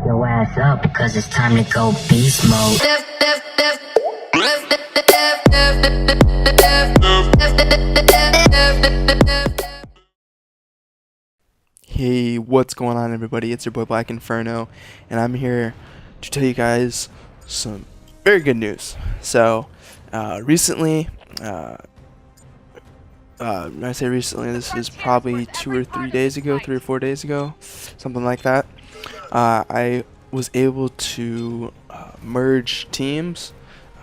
your ass up, cause it's time to go beast mode. Hey, what's going on, everybody? It's your boy Black Inferno, and I'm here to tell you guys some very good news. So, recently, when I say recently, this is probably 2 or 3 days ago, 3 or 4 days ago, something like that. I was able to merge teams.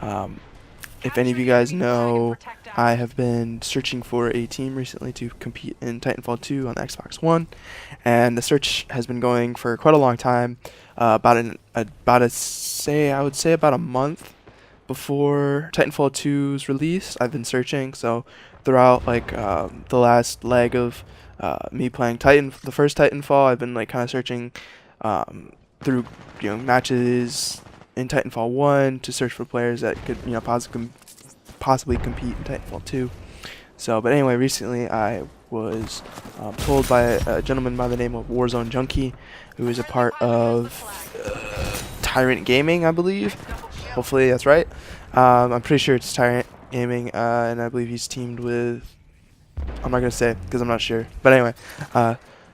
If any of you guys know, I have been searching for a team recently to compete in Titanfall 2 on the Xbox One, and the search has been going for quite a long time. I would say about a month before Titanfall 2's release, I've been searching. So throughout the last leg of me playing the first Titanfall, I've been kind of searching through matches in Titanfall 1 to search for players that could possibly compete in Titanfall 2. So, but anyway, recently I was told by a gentleman by the name of Warzone Junkie, who is a part of Tyrant Gaming, I believe. Hopefully that's right. I'm pretty sure it's Tyrant Gaming, and I believe he's teamed with, I'm not going to say because I'm not sure. But anyway,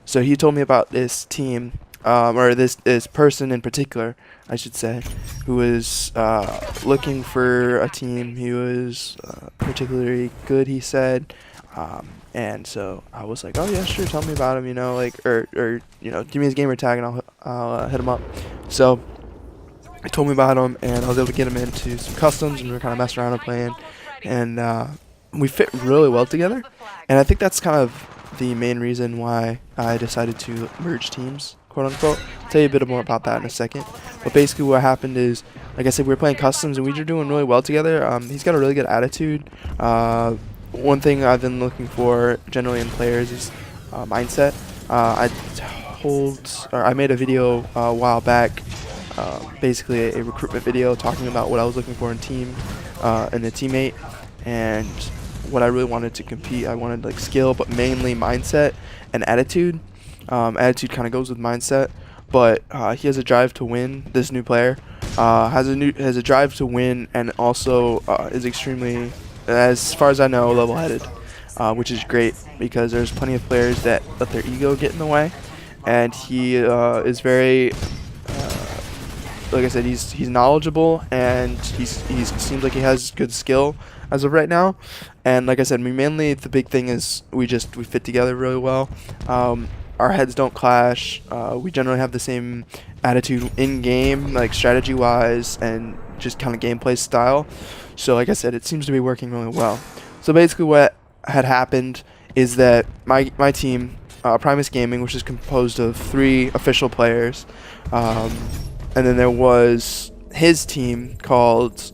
so he told me about this team, or this person in particular, I should say, who was looking for a team. He was particularly good, he said, and so I was like, oh yeah, sure, tell me about him, or give me his gamer tag and I'll hit him up. So he told me about him, and I was able to get him into some customs, and we were kind of messing around and playing, and we fit really well together. And I think that's kind of the main reason why I decided to merge teams, quote unquote. I'll tell you a bit more about that in a second. But basically what happened is, like I said, we were playing customs and we were doing really well together. He's got a really good attitude. One thing I've been looking for generally in players is mindset. I made a video a while back, basically a recruitment video talking about what I was looking for in team and a teammate, and what I really wanted to compete. I wanted skill, but mainly mindset and attitude. Attitude kind of goes with mindset, but he has a drive to win. This new player has a drive to win, and also is extremely, as far as I know, level-headed, which is great because there's plenty of players that let their ego get in the way, and he is very, like I said, he's knowledgeable, and he seems like he has good skill as of right now. And like I said, mainly the big thing is we fit together really well. Our heads don't clash. We generally have the same attitude in game, strategy wise, and just kind of gameplay style. So like I said, it seems to be working really well. So basically what had happened is that my team, Primus Gaming, which is composed of 3 official players, and then there was his team called,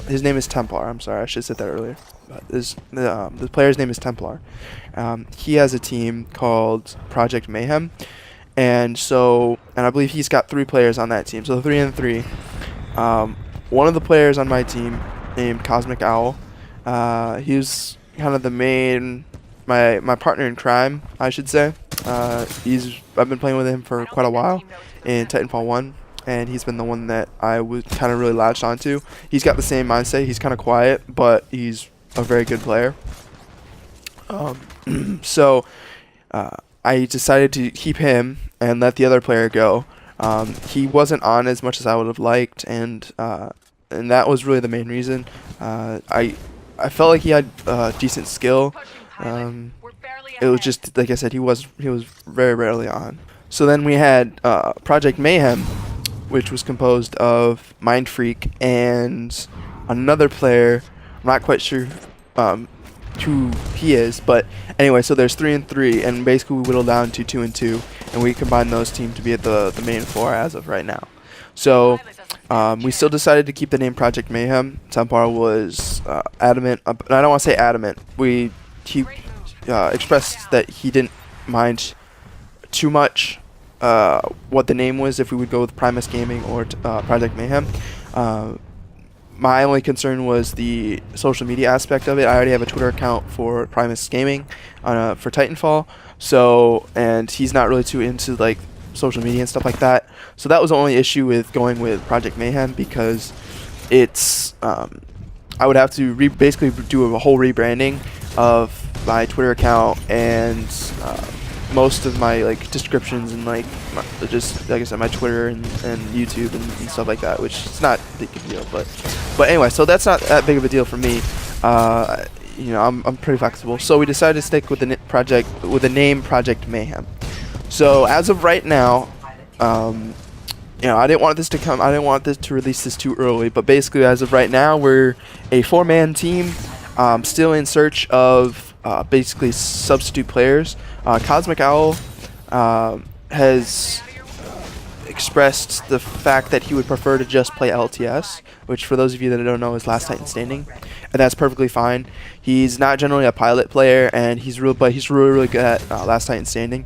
his name is Templar. I'm sorry, I should have said that earlier. But the player's name is Templar. He has a team called Project Mayhem, and I believe he's got 3 players on that team. So 3 and 3. One of the players on my team, named Cosmic Owl, he's kind of my partner in crime, I should say. I've been playing with him for quite a while in Titanfall 1. And he's been the one that I was kind of really latched onto. He's got the same mindset. He's kind of quiet, but he's a very good player. So I decided to keep him and let the other player go. He wasn't on as much as I would have liked, and that was really the main reason. I felt like he had decent skill. It was just, like I said, he was very rarely on. So then we had Project Mayhem, which was composed of Mind Freak and another player. I'm not quite sure who he is, but anyway, so there's 3 and 3, and basically we whittled down to 2 and 2, and we combined those teams to be at the main 4 as of right now. So we still decided to keep the name Project Mayhem. Templar was adamant, and I don't want to say adamant. He expressed that he didn't mind too much what the name was, if we would go with Primus Gaming or Project Mayhem. My only concern was the social media aspect of it. I already have a Twitter account for Primus Gaming for Titanfall, and he's not really too into social media and stuff like that. So that was the only issue with going with Project Mayhem, because it's I would have to basically do a whole rebranding of my Twitter account and most of my like descriptions and like just like I said, my Twitter and YouTube and stuff like that, which is not a big deal, but anyway, so that's not that big of a deal for me. You know, I'm pretty flexible, so we decided to stick with the name Project Mayhem. So as of right now, you know, I didn't want this to release this too early, but basically as of right now, we're a 4-man team, still in search of basically substitute players. Cosmic Owl has expressed the fact that he would prefer to just play LTS, which for those of you that don't know is Last Titan Standing, and that's perfectly fine. He's not generally a pilot player, and he's really good at Last Titan Standing.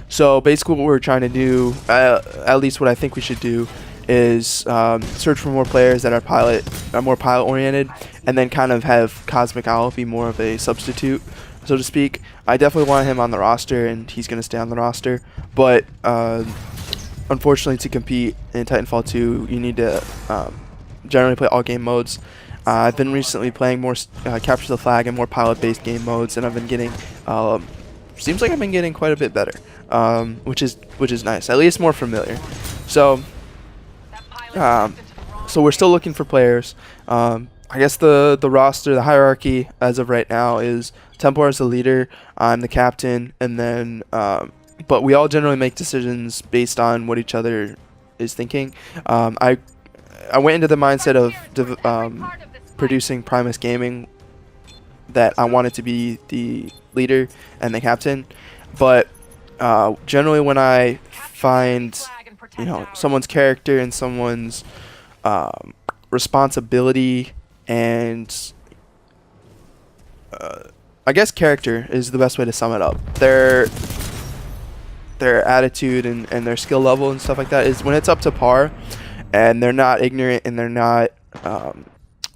So basically what we're trying to do, at least what I think we should do, is search for more players that are more pilot oriented, and then kind of have Cosmic Owl be more of a substitute, so to speak. I definitely want him on the roster, and he's going to stay on the roster, but unfortunately to compete in Titanfall 2, you need to generally play all game modes. I've been recently playing more Capture the Flag and more pilot-based game modes, and I've been getting, seems like I've been getting quite a bit better, which is nice, at least more familiar. So, so we're still looking for players. I guess the roster, the hierarchy as of right now is Templar is the leader, I'm the captain, and then but we all generally make decisions based on what each other is thinking. I went into the mindset of producing Primus Gaming, that I wanted to be the leader and the captain, but generally when I find, you know, someone's character and someone's responsibility and I guess character is the best way to sum it up. Their attitude and their skill level and stuff like that is when it's up to par, and they're not ignorant, and they're not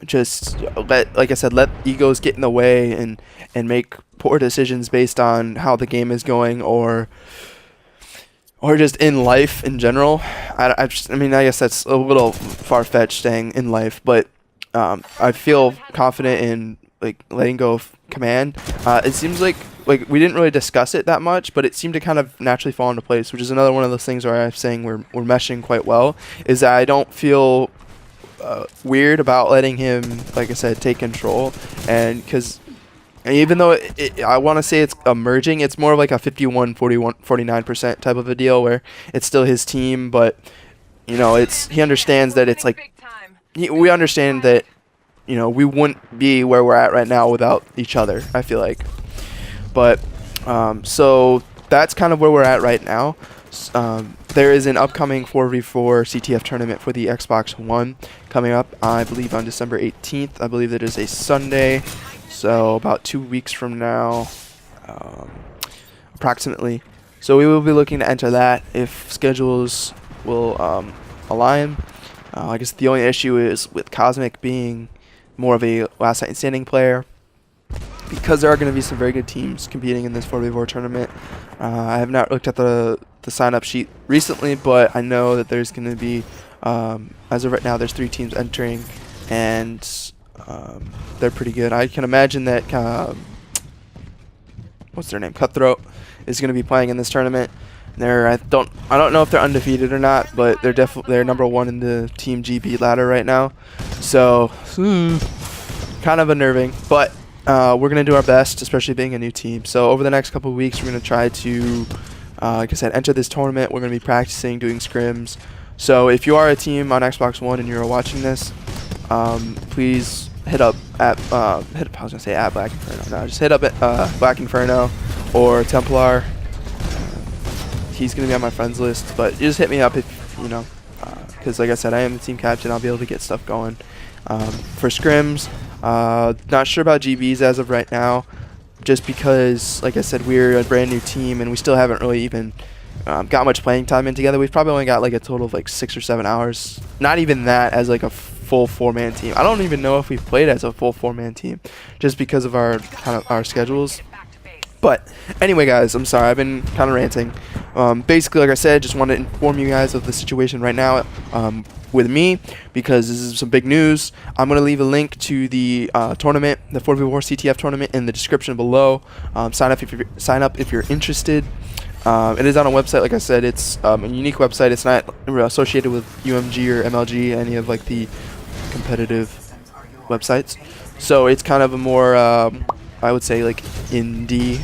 just like I said, let egos get in the way and make poor decisions based on how the game is going, or just in life in general. I mean, I guess that's a little far-fetched saying in life, but I feel confident in like letting go of command. It seems like we didn't really discuss it that much, but it seemed to kind of naturally fall into place, which is another one of those things where I'm saying we're meshing quite well, is that I don't feel weird about letting him, like I said, take control, and because even though I want to say it's emerging, it's more of like a 51-49% type of a deal where it's still his team, but you know, he understands that it's like we understand that, you know, we wouldn't be where we're at right now without each other, I feel like. But so that's kind of where we're at right now. There is an upcoming 4v4 CTF tournament for the Xbox One coming up, I believe on December 18th. I believe it is a Sunday, so about 2 weeks from now, approximately. So we will be looking to enter that if schedules will align. I guess the only issue is with Cosmic being more of a Last Titan Standing player, because there are going to be some very good teams competing in this 4v4 tournament. I have not looked at the sign-up sheet recently, but I know that there's going to be, as of right now, there's 3 teams entering, and they're pretty good. I can imagine that, what's their name, Cutthroat, is going to be playing in this tournament. I don't know if they're undefeated or not, but they're number 1 in the Team GB ladder right now. So kind of unnerving, but we're gonna do our best, especially being a new team. So over the next couple of weeks, we're gonna try to, like I said, enter this tournament. We're gonna be practicing, doing scrims. So if you are a team on Xbox One and you're watching this, please hit up at I was gonna say at Black Inferno. No, just hit up at Black Inferno or Templar. He's going to be on my friends list, but you just hit me up if, you know, because like I said, I am the team captain. I'll be able to get stuff going. For scrims, not sure about GBs as of right now, just because, like I said, we're a brand new team and we still haven't really even got much playing time in together. We've probably only got like a total of like 6 or 7 hours. Not even that as like a full 4-man team. I don't even know if we've played as a full 4-man team, just because of our schedules. But anyway, guys, I'm sorry, I've been kind of ranting. Basically, like I said, just want to inform you guys of the situation right now with me, because this is some big news. I'm going to leave a link to the tournament, the 4v4 CTF tournament, in the description below. Sign up if you're interested. It is on a website, like I said. It's a unique website. It's not associated with UMG or MLG, any of like the competitive websites. So it's kind of a more, I would say, like indie,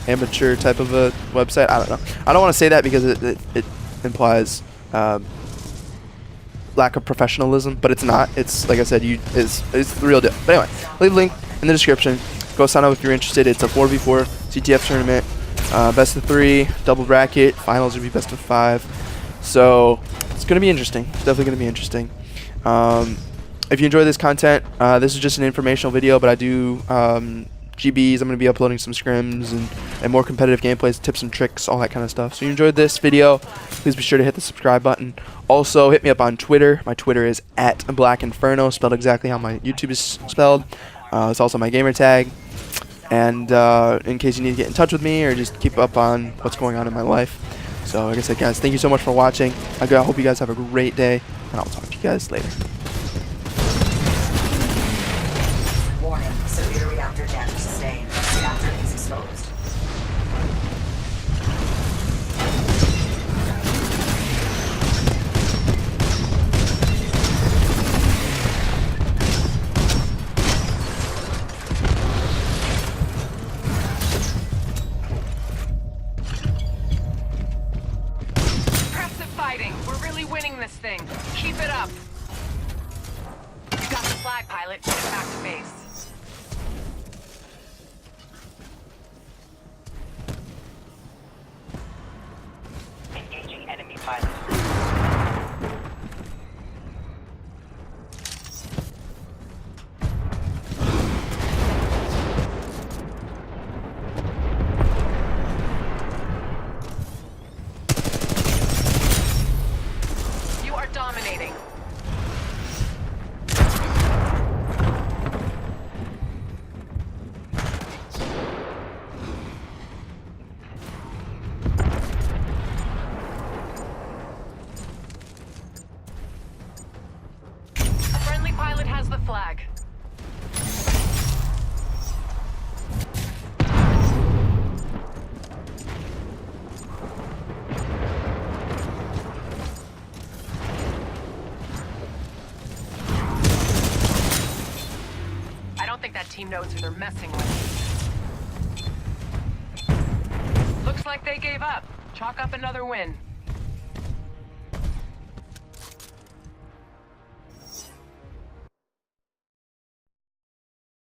amateur type of a website. I don't know. I don't want to say that because it implies lack of professionalism, but it's not. It's like I said, it's the real deal. But anyway, leave a link in the description. Go sign up if you're interested. It's a 4v4 CTF tournament, best of 3, double bracket. Finals would be best of 5. So it's gonna be interesting. It's definitely gonna be interesting. If you enjoy this content, this is just an informational video, but I do GBs. I'm going to be uploading some scrims and more competitive gameplays, tips and tricks, all that kind of stuff. So if you enjoyed this video, please be sure to hit the subscribe button. Also, hit me up on Twitter. My Twitter is @BlackInferno, spelled exactly how my YouTube is spelled. It's also my gamer tag. And in case you need to get in touch with me or just keep up on what's going on in my life. So like I said, guys, thank you so much for watching. I hope you guys have a great day, and I'll talk to you guys later. Warning, severe reactor damage sustained. Reactor is exposed. Impressive fighting. We're really winning this thing. Keep it up. You got the flag, pilot. Get back to base. Engaging enemy pilot. You are dominating. A friendly pilot has the flag. I don't think that team knows who they're messing with. Looks like they gave up. Chalk up another win.